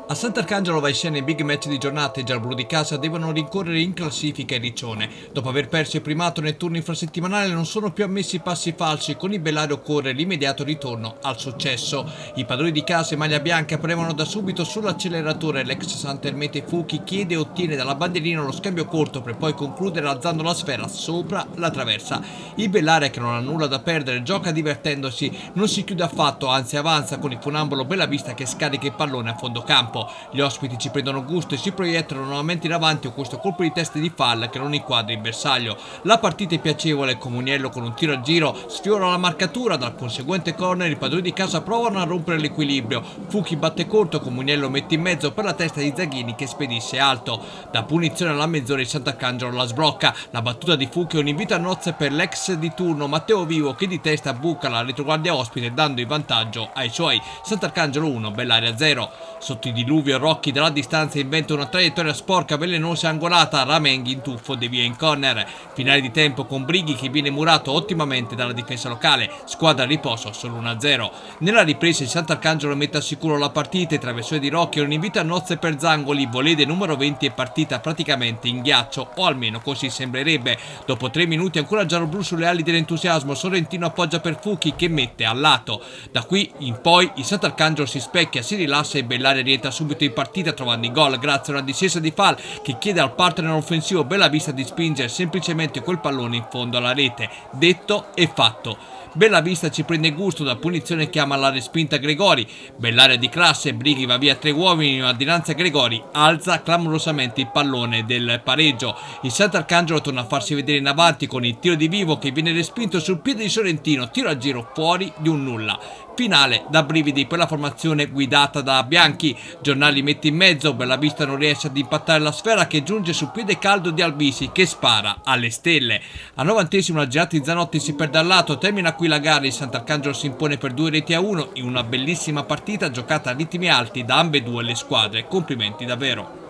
A Sant'Arcangelo va in scena il big match di giornata e i gialloblu di casa devono rincorrere in classifica il Riccione. Dopo aver perso il primato nel turno infrasettimanale non sono più ammessi passi falsi, con il Bellario occorre l'immediato ritorno al successo. I padroni di casa e maglia bianca premano da subito sull'acceleratore, l'ex Santermete Fuchi chiede e ottiene dalla bandierina lo scambio corto per poi concludere alzando la sfera sopra la traversa. Il Bellaria, che non ha nulla da perdere, gioca divertendosi, non si chiude affatto, anzi avanza con il funambolo Bellavista che scarica il pallone a fondo campo. Gli ospiti ci prendono gusto e si proiettano nuovamente in avanti con questo colpo di testa di Fall che non inquadra il bersaglio. La partita è piacevole, Comuniello con un tiro a giro sfiora la marcatura, dal conseguente corner i padroni di casa provano a rompere l'equilibrio. Fuchi batte corto, Comuniello mette in mezzo per la testa di Zaghini che spedisce alto. Da punizione alla mezz'ora il Sant'Arcangelo la sblocca. La battuta di Fuchi è un invito a nozze per l'ex di turno Matteo Vivo che di testa buca la retroguardia ospite dando il vantaggio ai suoi. Sant'Arcangelo 1, Bellaria 0. Sotto i diluvio Rocchi dalla distanza inventa una traiettoria sporca, velenosa e angolata, Ramenghi in tuffo devia in corner. Finale di tempo con Brighi che viene murato ottimamente dalla difesa locale, squadra a riposo solo 1-0. Nella ripresa il Sant'Arcangelo mette a sicuro la partita e traversone di Rocchi un invito a nozze per Zangoli, volede numero 20 e partita praticamente in ghiaccio, o almeno così sembrerebbe. Dopo 3 minuti ancora gialloblu sulle ali dell'entusiasmo, Sorrentino appoggia per Fuchi che mette al lato. Da qui in poi il Sant'Arcangelo si specchia, si rilassa e Bellaria rientra subito in partita trovando il gol grazie a una discesa di Fall che chiede al partner offensivo Bellavista di spingere semplicemente quel pallone in fondo alla rete. Detto e fatto. Bellavista ci prende gusto da punizione che ama la respinta Gregori. Bellaria di classe, Brighi va via 3 uomini ma dinanzi a Gregori alza clamorosamente il pallone del pareggio. Il Sant'Arcangelo torna a farsi vedere in avanti con il tiro di Vivo che viene respinto sul piede di Sorrentino, tiro a giro fuori di un nulla. Finale da brividi per la formazione guidata da Bianchi. Giornali mette in mezzo, Bellavista non riesce ad impattare la sfera che giunge sul piede caldo di Albisi che spara alle stelle. Al 90° la girata di Zanotti si perde al lato, termina qui la gara, il Sant'Arcangelo si impone per 2-1 in una bellissima partita giocata a ritmi alti da ambedue le squadre. Complimenti davvero.